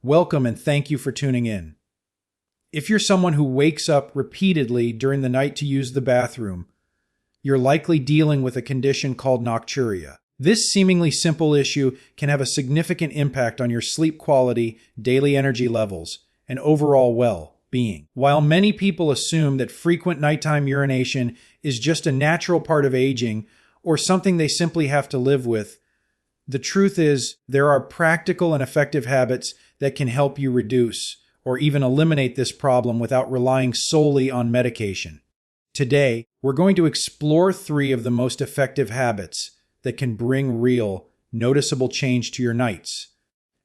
Welcome and thank you for tuning in. If you're someone who wakes up repeatedly during the night to use the bathroom, you're likely dealing with a condition called nocturia. This seemingly simple issue can have a significant impact on your sleep quality, daily energy levels, and overall well-being. While many people assume that frequent nighttime urination is just a natural part of aging or something they simply have to live with, the truth is there are practical and effective habits that can help you reduce or even eliminate this problem without relying solely on medication. Today, we're going to explore 3 of the most effective habits that can bring real, noticeable change to your nights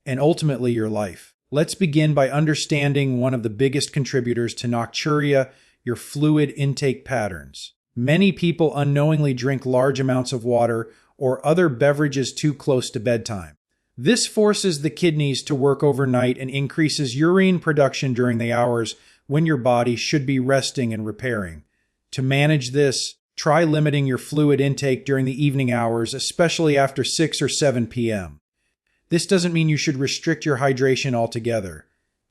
and ultimately your life. Let's begin by understanding one of the biggest contributors to nocturia, your fluid intake patterns. Many people unknowingly drink large amounts of water or other beverages too close to bedtime. This forces the kidneys to work overnight and increases urine production during the hours when your body should be resting and repairing. To manage this, try limiting your fluid intake during the evening hours, especially after 6 or 7 p.m. This doesn't mean you should restrict your hydration altogether.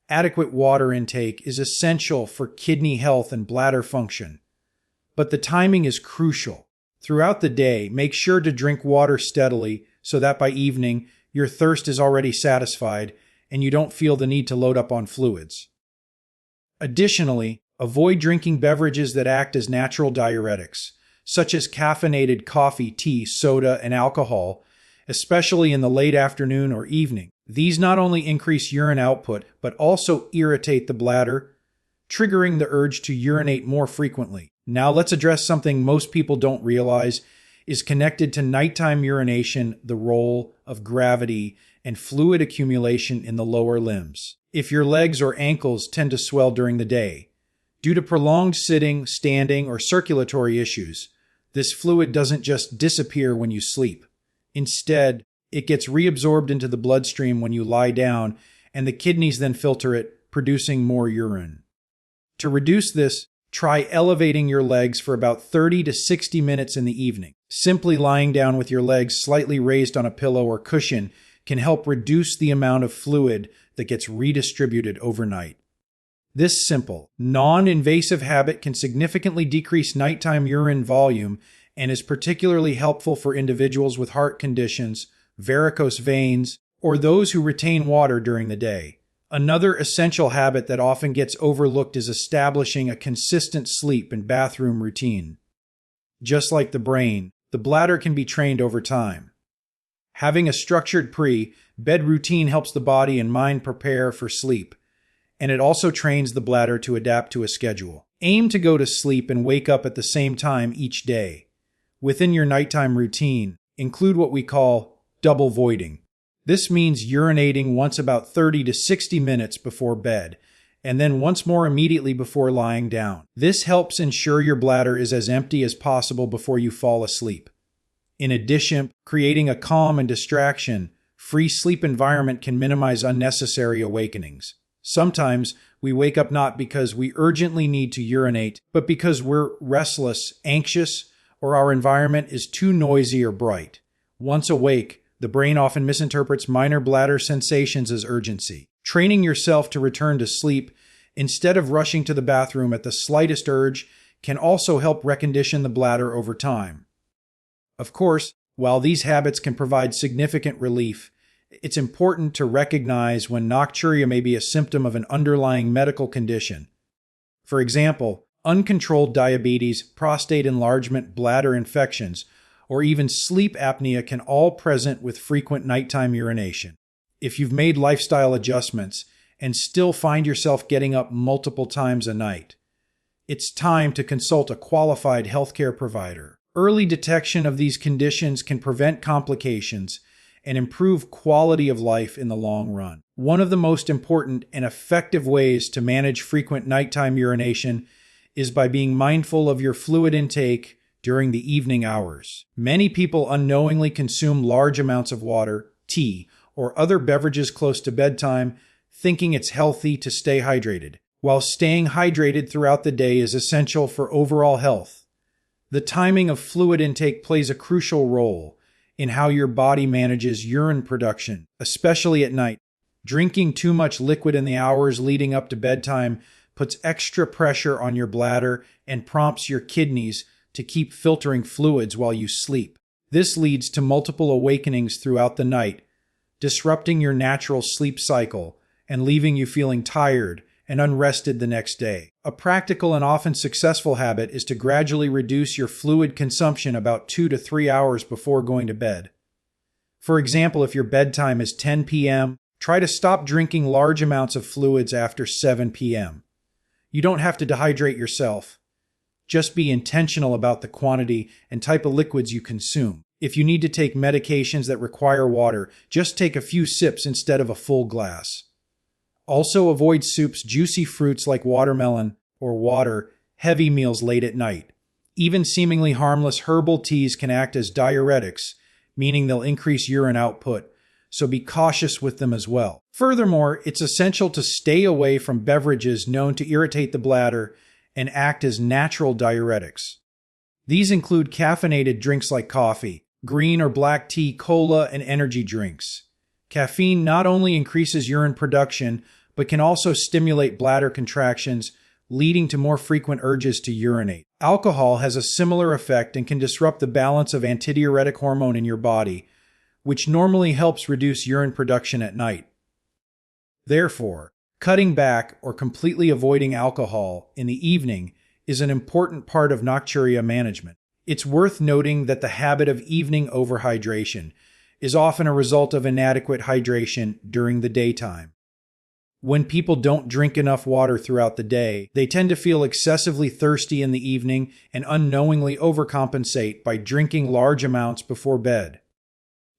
Adequate water intake is essential for kidney health and bladder function. But the timing is crucial. Throughout the day, make sure to drink water steadily so that by evening, your thirst is already satisfied and you don't feel the need to load up on fluids. Additionally, avoid drinking beverages that act as natural diuretics, such as caffeinated coffee, tea, soda, and alcohol, especially in the late afternoon or evening. These not only increase urine output, but also irritate the bladder, triggering the urge to urinate more frequently. Now let's address something most people don't realize is connected to nighttime urination, the role of gravity and fluid accumulation in the lower limbs. If your legs or ankles tend to swell during the day, due to prolonged sitting, standing, or circulatory issues, this fluid doesn't just disappear when you sleep. Instead, it gets reabsorbed into the bloodstream when you lie down, and the kidneys then filter it, producing more urine. To reduce this, try elevating your legs for about 30 to 60 minutes in the evening. Simply lying down with your legs slightly raised on a pillow or cushion can help reduce the amount of fluid that gets redistributed overnight. This simple, non-invasive habit can significantly decrease nighttime urine volume and is particularly helpful for individuals with heart conditions, varicose veins, or those who retain water during the day. Another essential habit that often gets overlooked is establishing a consistent sleep and bathroom routine. Just like the brain, the bladder can be trained over time. Having a structured pre-bed routine helps the body and mind prepare for sleep, and it also trains the bladder to adapt to a schedule. Aim to go to sleep and wake up at the same time each day. Within your nighttime routine, include what we call double voiding. This means urinating once about 30 to 60 minutes before bed, and then once more immediately before lying down. This helps ensure your bladder is as empty as possible before you fall asleep. In addition, creating a calm and distraction-free sleep environment can minimize unnecessary awakenings. Sometimes we wake up not because we urgently need to urinate, but because we're restless, anxious, or our environment is too noisy or bright. Once awake, the brain often misinterprets minor bladder sensations as urgency. Training yourself to return to sleep instead of rushing to the bathroom at the slightest urge can also help recondition the bladder over time. Of course, while these habits can provide significant relief, it's important to recognize when nocturia may be a symptom of an underlying medical condition. For example, uncontrolled diabetes, prostate enlargement, bladder infections, or even sleep apnea can all present with frequent nighttime urination. If you've made lifestyle adjustments and still find yourself getting up multiple times a night, it's time to consult a qualified healthcare provider. Early detection of these conditions can prevent complications and improve quality of life in the long run. One of the most important and effective ways to manage frequent nighttime urination is by being mindful of your fluid intake during the evening hours. Many people unknowingly consume large amounts of water, tea, or other beverages close to bedtime, thinking it's healthy to stay hydrated. While staying hydrated throughout the day is essential for overall health, the timing of fluid intake plays a crucial role in how your body manages urine production, especially at night. Drinking too much liquid in the hours leading up to bedtime puts extra pressure on your bladder and prompts your kidneys to keep filtering fluids while you sleep. This leads to multiple awakenings throughout the night, disrupting your natural sleep cycle and leaving you feeling tired and unrested the next day. A practical and often successful habit is to gradually reduce your fluid consumption about 2 to 3 hours before going to bed. For example, if your bedtime is 10 p.m., try to stop drinking large amounts of fluids after 7 p.m. You don't have to dehydrate yourself. Just be intentional about the quantity and type of liquids you consume. If you need to take medications that require water, just take a few sips instead of a full glass. Also avoid soups, juicy fruits like watermelon or water, heavy meals late at night. Even seemingly harmless herbal teas can act as diuretics, meaning they'll increase urine output, so be cautious with them as well. Furthermore, it's essential to stay away from beverages known to irritate the bladder and act as natural diuretics. These include caffeinated drinks like coffee, green or black tea, cola, and energy drinks. Caffeine not only increases urine production, but can also stimulate bladder contractions, leading to more frequent urges to urinate. Alcohol has a similar effect and can disrupt the balance of antidiuretic hormone in your body, which normally helps reduce urine production at night. Therefore, cutting back or completely avoiding alcohol in the evening is an important part of nocturia management. It's worth noting that the habit of evening overhydration is often a result of inadequate hydration during the daytime. When people don't drink enough water throughout the day, they tend to feel excessively thirsty in the evening and unknowingly overcompensate by drinking large amounts before bed.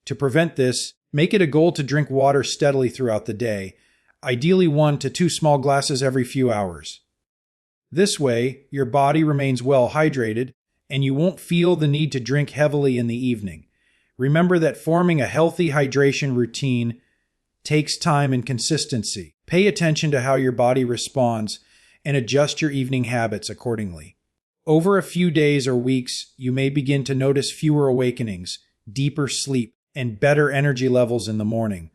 To prevent this, make it a goal to drink water steadily throughout the day, ideally 1 to 2 small glasses every few hours. This way, your body remains well hydrated, and you won't feel the need to drink heavily in the evening. Remember that forming a healthy hydration routine takes time and consistency. Pay attention to how your body responds and adjust your evening habits accordingly. Over a few days or weeks, you may begin to notice fewer awakenings, deeper sleep, and better energy levels in the morning,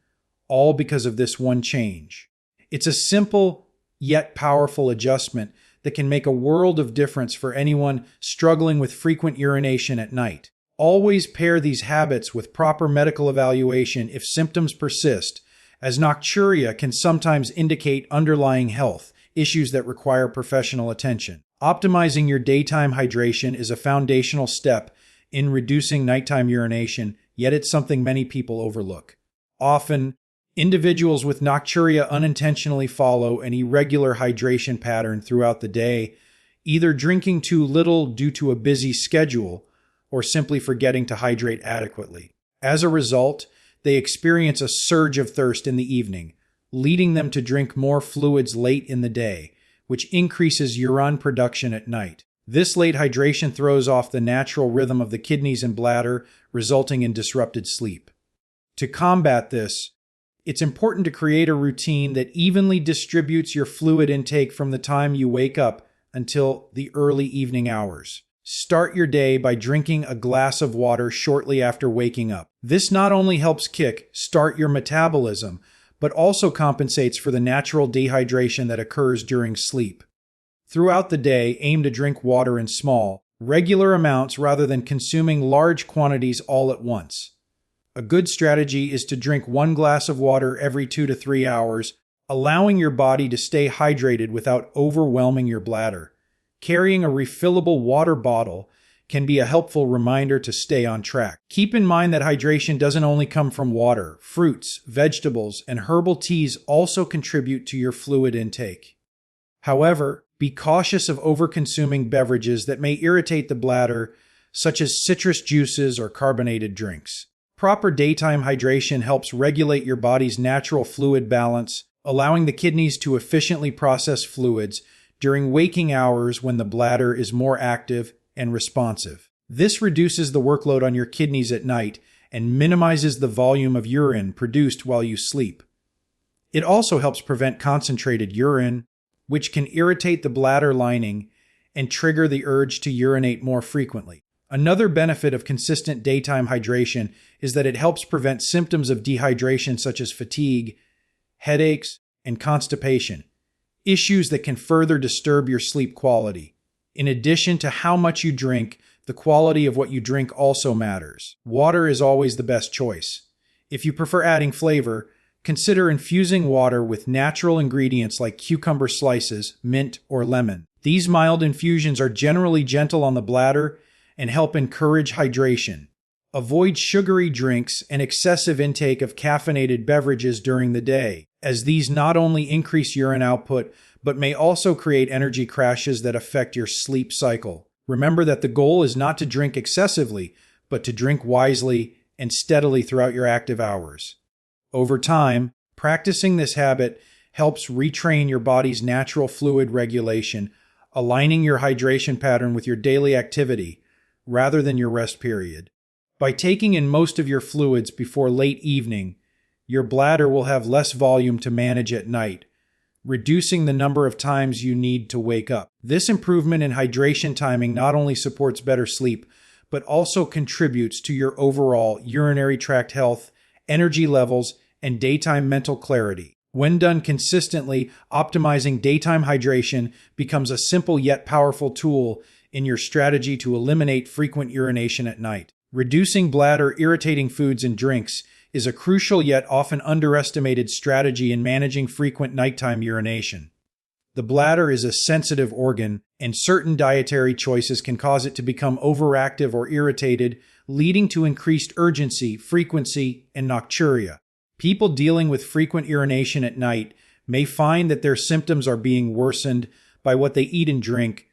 all because of this one change. It's a simple yet powerful adjustment that can make a world of difference for anyone struggling with frequent urination at night. Always pair these habits with proper medical evaluation if symptoms persist, as nocturia can sometimes indicate underlying health issues that require professional attention. Optimizing your daytime hydration is a foundational step in reducing nighttime urination, yet it's something many people overlook. Often, individuals with nocturia unintentionally follow an irregular hydration pattern throughout the day, either drinking too little due to a busy schedule or simply forgetting to hydrate adequately. As a result, they experience a surge of thirst in the evening, leading them to drink more fluids late in the day, which increases urine production at night. This late hydration throws off the natural rhythm of the kidneys and bladder, resulting in disrupted sleep. To combat this, it's important to create a routine that evenly distributes your fluid intake from the time you wake up until the early evening hours. Start your day by drinking a glass of water shortly after waking up. This not only helps kick-start your metabolism, but also compensates for the natural dehydration that occurs during sleep. Throughout the day, aim to drink water in small, regular amounts rather than consuming large quantities all at once. A good strategy is to drink 1 glass of water every 2 to 3 hours, allowing your body to stay hydrated without overwhelming your bladder. Carrying a refillable water bottle can be a helpful reminder to stay on track. Keep in mind that hydration doesn't only come from water. Fruits, vegetables, and herbal teas also contribute to your fluid intake. However, be cautious of overconsuming beverages that may irritate the bladder, such as citrus juices or carbonated drinks. Proper daytime hydration helps regulate your body's natural fluid balance, allowing the kidneys to efficiently process fluids during waking hours when the bladder is more active and responsive. This reduces the workload on your kidneys at night and minimizes the volume of urine produced while you sleep. It also helps prevent concentrated urine, which can irritate the bladder lining and trigger the urge to urinate more frequently. Another benefit of consistent daytime hydration is that it helps prevent symptoms of dehydration such as fatigue headaches, and constipation, issues that can further disturb your sleep quality. In addition to how much you drink, the quality of what you drink also matters. Water is always the best choice. If you prefer adding flavor, consider infusing water with natural ingredients like cucumber slices, mint, or lemon. These mild infusions are generally gentle on the bladder and help encourage hydration. Avoid sugary drinks and excessive intake of caffeinated beverages during the day, as these not only increase urine output, but may also create energy crashes that affect your sleep cycle. Remember that the goal is not to drink excessively, but to drink wisely and steadily throughout your active hours. Over time, practicing this habit helps retrain your body's natural fluid regulation, aligning your hydration pattern with your daily activity rather than your rest period. By taking in most of your fluids before late evening, your bladder will have less volume to manage at night, reducing the number of times you need to wake up. This improvement in hydration timing not only supports better sleep, but also contributes to your overall urinary tract health, energy levels, and daytime mental clarity. When done consistently, optimizing daytime hydration becomes a simple yet powerful tool in your strategy to eliminate frequent urination at night. Reducing bladder irritating foods and drinks is a crucial yet often underestimated strategy in managing frequent nighttime urination. The bladder is a sensitive organ, and certain dietary choices can cause it to become overactive or irritated, leading to increased urgency, frequency, and nocturia. People dealing with frequent urination at night may find that their symptoms are being worsened by what they eat and drink,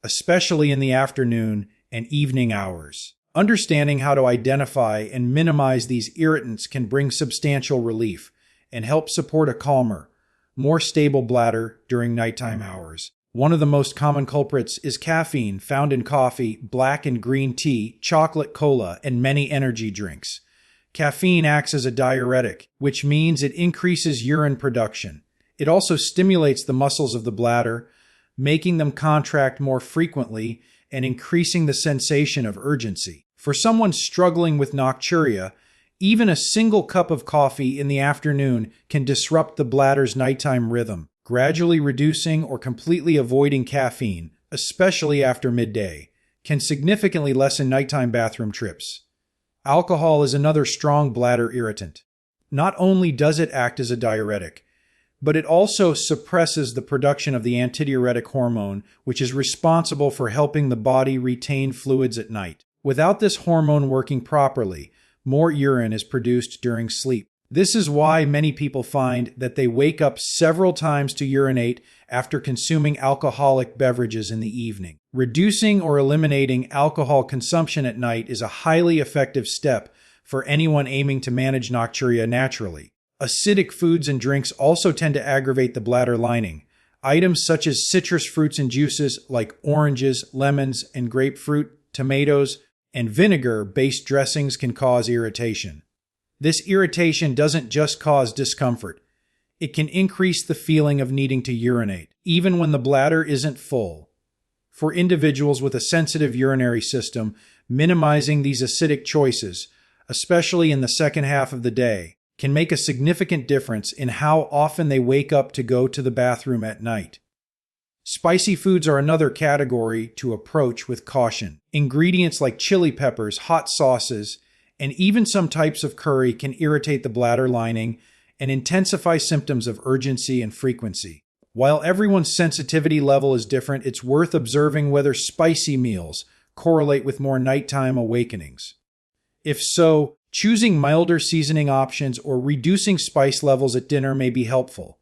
especially in the afternoon and evening hours. Understanding how to identify and minimize these irritants can bring substantial relief and help support a calmer, more stable bladder during nighttime hours. One of the most common culprits is caffeine found in coffee, black and green tea, chocolate cola, and many energy drinks. Caffeine acts as a diuretic, which means it increases urine production. It also stimulates the muscles of the bladder, making them contract more frequently and increasing the sensation of urgency. For someone struggling with nocturia, even a single cup of coffee in the afternoon can disrupt the bladder's nighttime rhythm. Gradually reducing or completely avoiding caffeine, especially after midday, can significantly lessen nighttime bathroom trips. Alcohol is another strong bladder irritant. Not only does it act as a diuretic, but it also suppresses the production of the antidiuretic hormone, which is responsible for helping the body retain fluids at night. Without this hormone working properly, more urine is produced during sleep. This is why many people find that they wake up several times to urinate after consuming alcoholic beverages in the evening. Reducing or eliminating alcohol consumption at night is a highly effective step for anyone aiming to manage nocturia naturally. Acidic foods and drinks also tend to aggravate the bladder lining. Items such as citrus fruits and juices like oranges, lemons, and grapefruit, tomatoes, and vinegar-based dressings can cause irritation. This irritation doesn't just cause discomfort. It can increase the feeling of needing to urinate, even when the bladder isn't full. For individuals with a sensitive urinary system, minimizing these acidic choices, especially in the second half of the day, can make a significant difference in how often they wake up to go to the bathroom at night. Spicy foods are another category to approach with caution. Ingredients like chili peppers, hot sauces, and even some types of curry can irritate the bladder lining and intensify symptoms of urgency and frequency. While everyone's sensitivity level is different, it's worth observing whether spicy meals correlate with more nighttime awakenings. If so, choosing milder seasoning options or reducing spice levels at dinner may be helpful.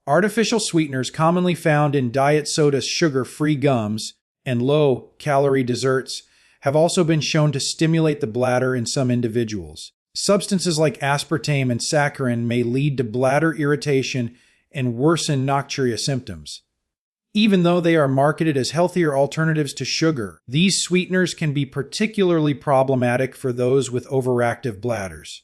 Artificial sweeteners commonly found in diet soda sugar-free gums and low-calorie desserts have also been shown to stimulate the bladder in some individuals. Substances like aspartame and saccharin may lead to bladder irritation and worsen nocturia symptoms. Even though they are marketed as healthier alternatives to sugar, these sweeteners can be particularly problematic for those with overactive bladders.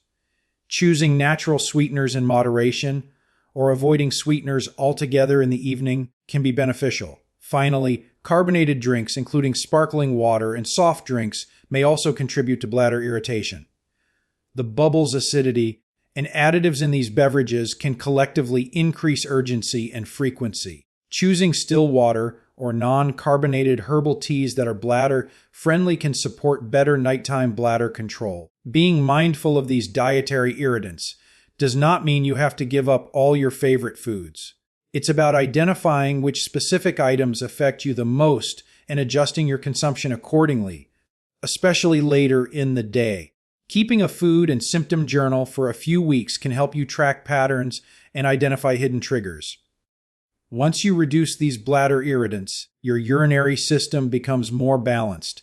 Choosing natural sweeteners in moderation or avoiding sweeteners altogether in the evening can be beneficial. Finally, carbonated drinks, including sparkling water and soft drinks, may also contribute to bladder irritation. The bubble's acidity and additives in these beverages can collectively increase urgency and frequency. Choosing still water or non-carbonated herbal teas that are bladder-friendly can support better nighttime bladder control. Being mindful of these dietary irritants does not mean you have to give up all your favorite foods. It's about identifying which specific items affect you the most and adjusting your consumption accordingly, especially later in the day. Keeping a food and symptom journal for a few weeks can help you track patterns and identify hidden triggers. Once you reduce these bladder irritants, your urinary system becomes more balanced,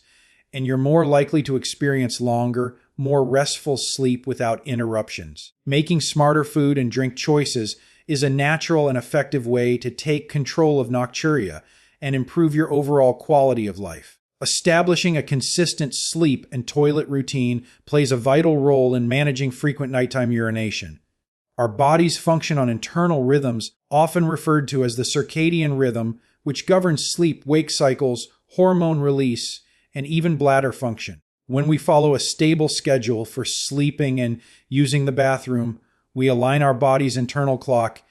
and you're more likely to experience longer, more restful sleep without interruptions. Making smarter food and drink choices is a natural and effective way to take control of nocturia and improve your overall quality of life. Establishing a consistent sleep and toilet routine plays a vital role in managing frequent nighttime urination. Our bodies function on internal rhythms, often referred to as the circadian rhythm, which governs sleep-wake cycles, hormone release, and even bladder function. When we follow a stable schedule for sleeping and using the bathroom, we align our body's internal clock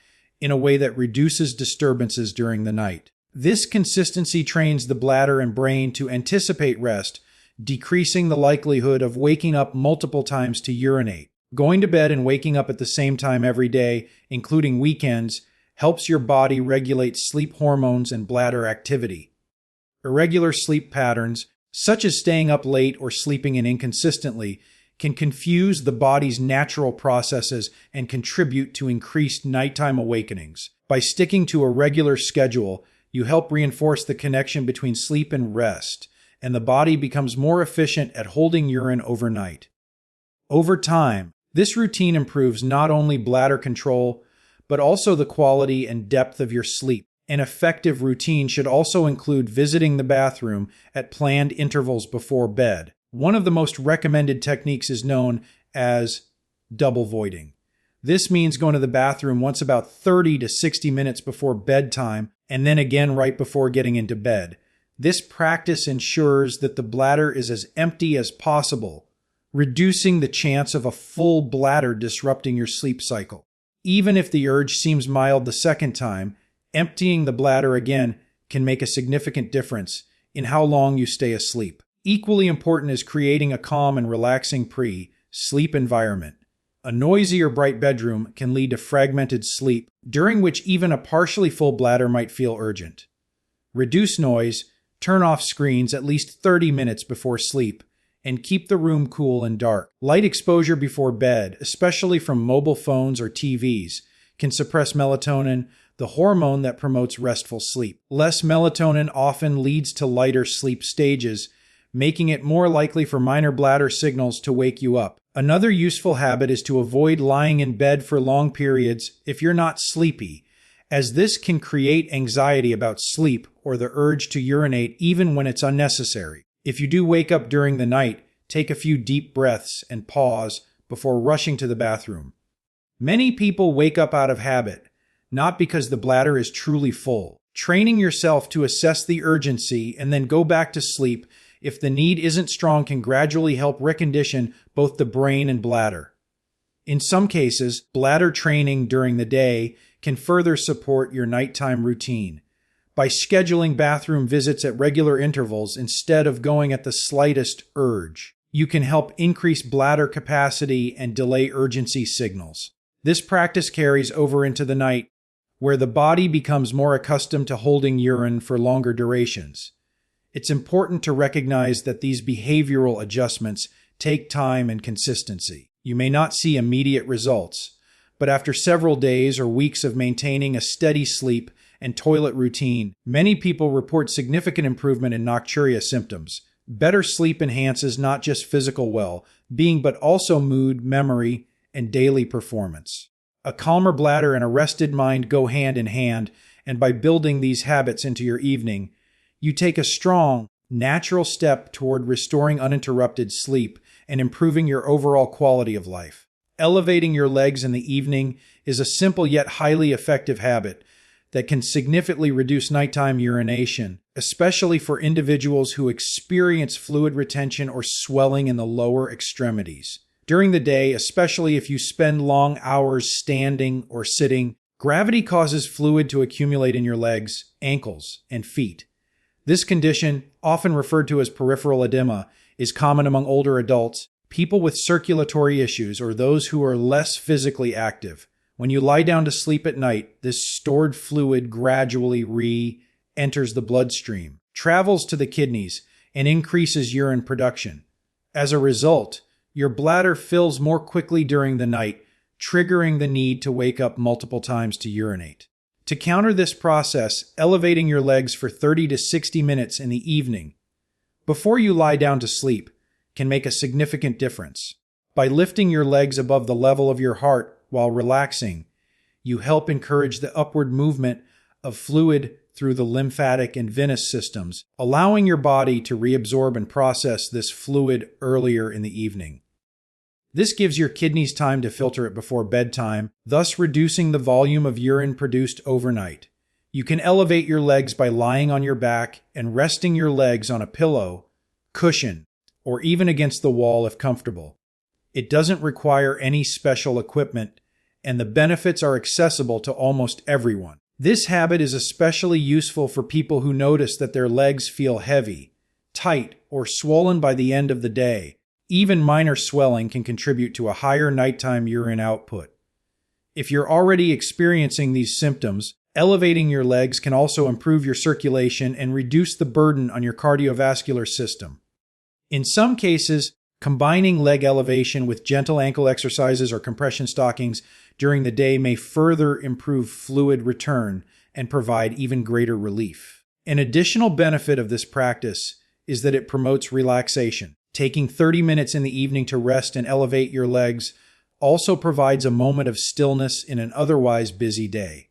in a way that reduces disturbances during the night. This consistency trains the bladder and brain to anticipate rest, decreasing the likelihood of waking up multiple times to urinate. Going to bed and waking up at the same time every day, including weekends, helps your body regulate sleep hormones and bladder activity. Irregular sleep patterns, such as staying up late or sleeping in inconsistently, can confuse the body's natural processes and contribute to increased nighttime awakenings. By sticking to a regular schedule, you help reinforce the connection between sleep and rest, and the body becomes more efficient at holding urine overnight. Over time, this routine improves not only bladder control, but also the quality and depth of your sleep. An effective routine should also include visiting the bathroom at planned intervals before bed. One of the most recommended techniques is known as double voiding. This means going to the bathroom once about 30 to 60 minutes before bedtime and then again right before getting into bed. This practice ensures that the bladder is as empty as possible, reducing the chance of a full bladder disrupting your sleep cycle. Even if the urge seems mild the second time, emptying the bladder again can make a significant difference in how long you stay asleep. Equally important is creating a calm and relaxing pre-sleep environment. A noisy or bright bedroom can lead to fragmented sleep, during which even a partially full bladder might feel urgent. Reduce noise, turn off screens at least 30 minutes before sleep, and keep the room cool and dark. Light exposure before bed, especially from mobile phones or TVs, can suppress melatonin, the hormone that promotes restful sleep. Less melatonin often leads to lighter sleep stages, making it more likely for minor bladder signals to wake you up. Another useful habit is to avoid lying in bed for long periods if you're not sleepy, as this can create anxiety about sleep or the urge to urinate even when it's unnecessary. If you do wake up during the night, take a few deep breaths and pause before rushing to the bathroom. Many people wake up out of habit, not because the bladder is truly full. Training yourself to assess the urgency and then go back to sleep if the need isn't strong can gradually help recondition both the brain and bladder. In some cases, bladder training during the day can further support your nighttime routine. By scheduling bathroom visits at regular intervals instead of going at the slightest urge, you can help increase bladder capacity and delay urgency signals. This practice carries over into the night, where the body becomes more accustomed to holding urine for longer durations. It's important to recognize that these behavioral adjustments take time and consistency. You may not see immediate results, but after several days or weeks of maintaining a steady sleep and toilet routine, many people report significant improvement in nocturia symptoms. Better sleep enhances not just physical well-being, but also mood, memory, and daily performance. A calmer bladder and a rested mind go hand in hand, and by building these habits into your evening, you take a strong, natural step toward restoring uninterrupted sleep and improving your overall quality of life. Elevating your legs in the evening is a simple yet highly effective habit that can significantly reduce nighttime urination, especially for individuals who experience fluid retention or swelling in the lower extremities. During the day, especially if you spend long hours standing or sitting, gravity causes fluid to accumulate in your legs, ankles, and feet. This condition, often referred to as peripheral edema, is common among older adults, people with circulatory issues, or those who are less physically active. When you lie down to sleep at night, this stored fluid gradually re-enters the bloodstream, travels to the kidneys, and increases urine production. As a result, your bladder fills more quickly during the night, triggering the need to wake up multiple times to urinate. To counter this process, elevating your legs for 30 to 60 minutes in the evening before you lie down to sleep can make a significant difference. By lifting your legs above the level of your heart while relaxing, you help encourage the upward movement of fluid through the lymphatic and venous systems, allowing your body to reabsorb and process this fluid earlier in the evening. This gives your kidneys time to filter it before bedtime, thus reducing the volume of urine produced overnight. You can elevate your legs by lying on your back and resting your legs on a pillow, cushion, or even against the wall if comfortable. It doesn't require any special equipment, and the benefits are accessible to almost everyone. This habit is especially useful for people who notice that their legs feel heavy, tight, or swollen by the end of the day. Even minor swelling can contribute to a higher nighttime urine output. If you're already experiencing these symptoms, elevating your legs can also improve your circulation and reduce the burden on your cardiovascular system. In some cases, combining leg elevation with gentle ankle exercises or compression stockings during the day may further improve fluid return and provide even greater relief. An additional benefit of this practice is that it promotes relaxation. Taking 30 minutes in the evening to rest and elevate your legs also provides a moment of stillness in an otherwise busy day.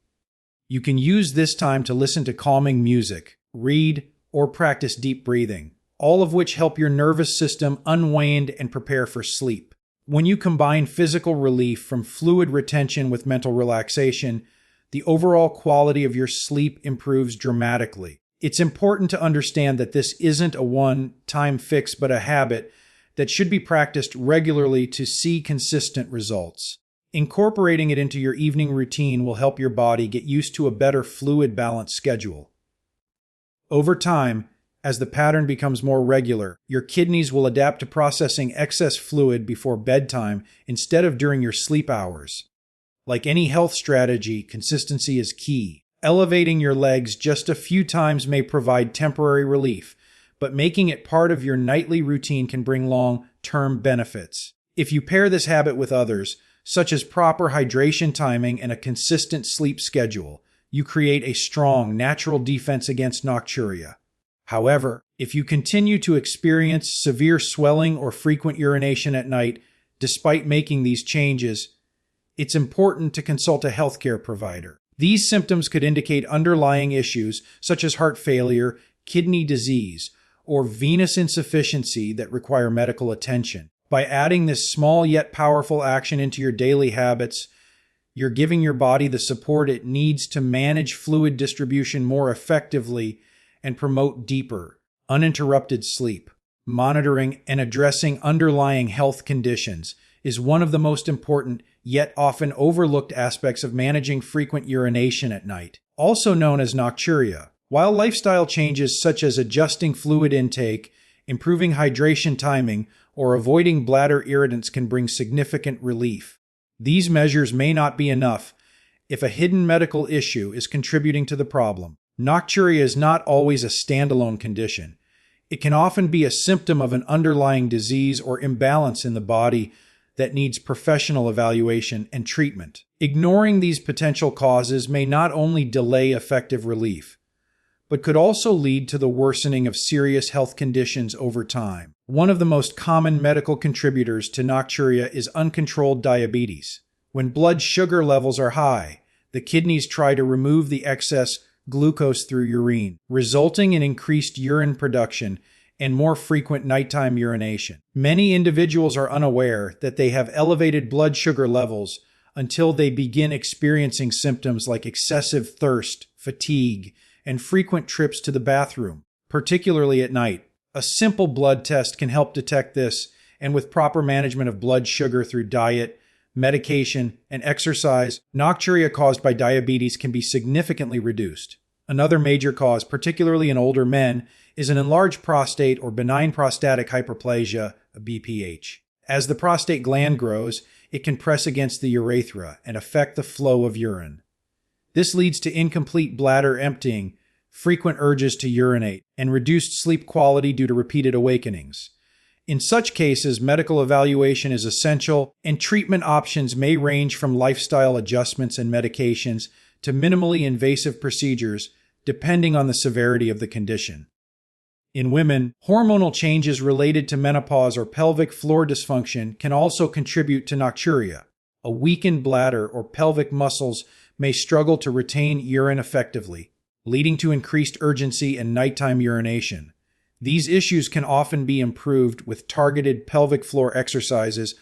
You can use this time to listen to calming music, read, or practice deep breathing, all of which help your nervous system unwind and prepare for sleep. When you combine physical relief from fluid retention with mental relaxation, the overall quality of your sleep improves dramatically. It's important to understand that this isn't a one-time fix, but a habit that should be practiced regularly to see consistent results. Incorporating it into your evening routine will help your body get used to a better fluid balance schedule. Over time, as the pattern becomes more regular, your kidneys will adapt to processing excess fluid before bedtime instead of during your sleep hours. Like any health strategy, consistency is key. Elevating your legs just a few times may provide temporary relief, but making it part of your nightly routine can bring long-term benefits. If you pair this habit with others, such as proper hydration timing and a consistent sleep schedule, you create a strong, natural defense against nocturia. However, if you continue to experience severe swelling or frequent urination at night, despite making these changes, it's important to consult a healthcare provider. These symptoms could indicate underlying issues such as heart failure, kidney disease, or venous insufficiency that require medical attention. By adding this small yet powerful action into your daily habits, you're giving your body the support it needs to manage fluid distribution more effectively and promote deeper, uninterrupted sleep. Monitoring and addressing underlying health conditions is one of the most important yet often overlooked aspects of managing frequent urination at night, also known as nocturia. While lifestyle changes such as adjusting fluid intake, improving hydration timing, or avoiding bladder irritants can bring significant relief, these measures may not be enough if a hidden medical issue is contributing to the problem. Nocturia is not always a standalone condition. It can often be a symptom of an underlying disease or imbalance in the body that needs professional evaluation and treatment. Ignoring these potential causes may not only delay effective relief, but could also lead to the worsening of serious health conditions over time. One of the most common medical contributors to nocturia is uncontrolled diabetes. When blood sugar levels are high, the kidneys try to remove the excess glucose through urine, resulting in increased urine production and more frequent nighttime urination. Many individuals are unaware that they have elevated blood sugar levels until they begin experiencing symptoms like excessive thirst, fatigue, and frequent trips to the bathroom, particularly at night. A simple blood test can help detect this and with proper management of blood sugar through diet, medication, and exercise, nocturia caused by diabetes can be significantly reduced. Another major cause, particularly in older men, is an enlarged prostate or benign prostatic hyperplasia, a BPH. As the prostate gland grows, it can press against the urethra and affect the flow of urine. This leads to incomplete bladder emptying, frequent urges to urinate, and reduced sleep quality due to repeated awakenings. In such cases, medical evaluation is essential, and treatment options may range from lifestyle adjustments and medications to minimally invasive procedures, depending on the severity of the condition. In women, hormonal changes related to menopause or pelvic floor dysfunction can also contribute to nocturia. A weakened bladder or pelvic muscles may struggle to retain urine effectively, leading to increased urgency and nighttime urination. These issues can often be improved with targeted pelvic floor exercises,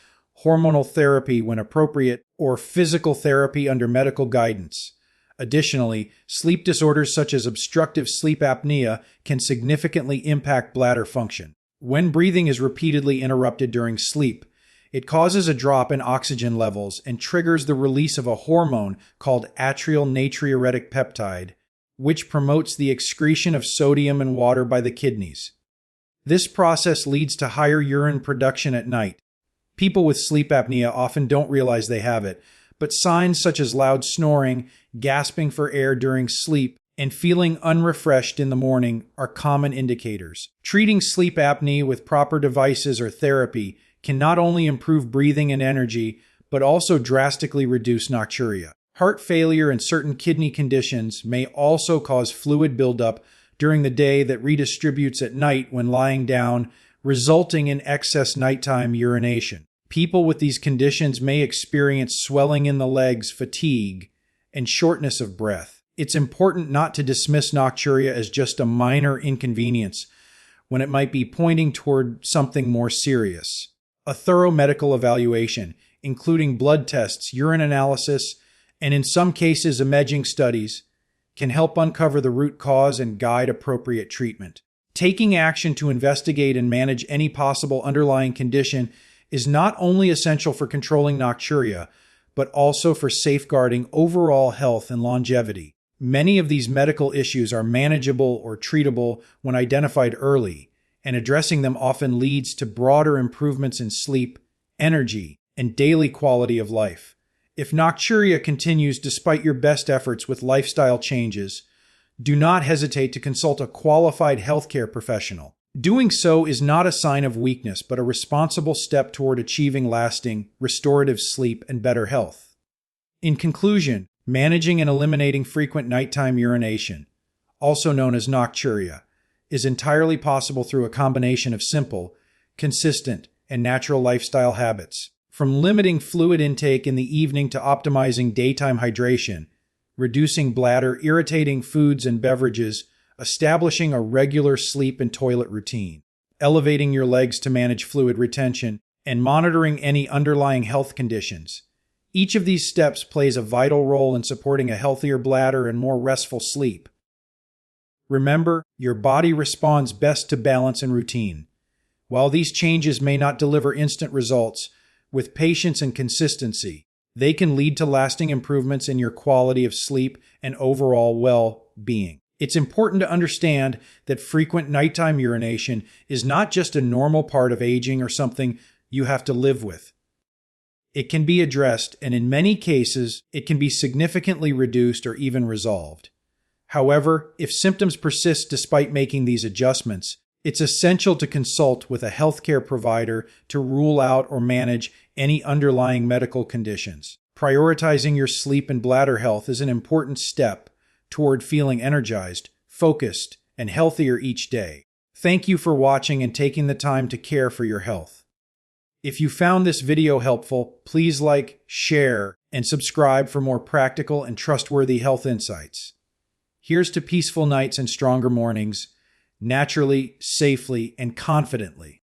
hormonal therapy when appropriate, or physical therapy under medical guidance. Additionally, sleep disorders such as obstructive sleep apnea can significantly impact bladder function. When breathing is repeatedly interrupted during sleep, it causes a drop in oxygen levels and triggers the release of a hormone called atrial natriuretic peptide, which promotes the excretion of sodium and water by the kidneys. This process leads to higher urine production at night. People with sleep apnea often don't realize they have it, but signs such as loud snoring, gasping for air during sleep, and feeling unrefreshed in the morning are common indicators. Treating sleep apnea with proper devices or therapy can not only improve breathing and energy, but also drastically reduce nocturia. Heart failure and certain kidney conditions may also cause fluid buildup during the day that redistributes at night when lying down, resulting in excess nighttime urination. People with these conditions may experience swelling in the legs, fatigue, and shortness of breath. It's important not to dismiss nocturia as just a minor inconvenience when it might be pointing toward something more serious. A thorough medical evaluation, including blood tests, urine analysis, and in some cases imaging studies, can help uncover the root cause and guide appropriate treatment. Taking action to investigate and manage any possible underlying condition is not only essential for controlling nocturia, but also for safeguarding overall health and longevity. Many of these medical issues are manageable or treatable when identified early, and addressing them often leads to broader improvements in sleep, energy, and daily quality of life. If nocturia continues despite your best efforts with lifestyle changes, do not hesitate to consult a qualified healthcare professional. Doing so is not a sign of weakness, but a responsible step toward achieving lasting, restorative sleep and better health. In conclusion, managing and eliminating frequent nighttime urination, also known as nocturia, is entirely possible through a combination of simple, consistent, and natural lifestyle habits. From limiting fluid intake in the evening to optimizing daytime hydration, reducing bladder irritating foods and beverages, establishing a regular sleep and toilet routine, elevating your legs to manage fluid retention, and monitoring any underlying health conditions. Each of these steps plays a vital role in supporting a healthier bladder and more restful sleep. Remember, your body responds best to balance and routine. While these changes may not deliver instant results, with patience and consistency, they can lead to lasting improvements in your quality of sleep and overall well-being. It's important to understand that frequent nighttime urination is not just a normal part of aging or something you have to live with. It can be addressed, and in many cases, it can be significantly reduced or even resolved. However, if symptoms persist despite making these adjustments, it's essential to consult with a healthcare provider to rule out or manage any underlying medical conditions. Prioritizing your sleep and bladder health is an important step toward feeling energized, focused, and healthier each day. Thank you for watching and taking the time to care for your health. If you found this video helpful, please like, share, and subscribe for more practical and trustworthy health insights. Here's to peaceful nights and stronger mornings, naturally, safely, and confidently.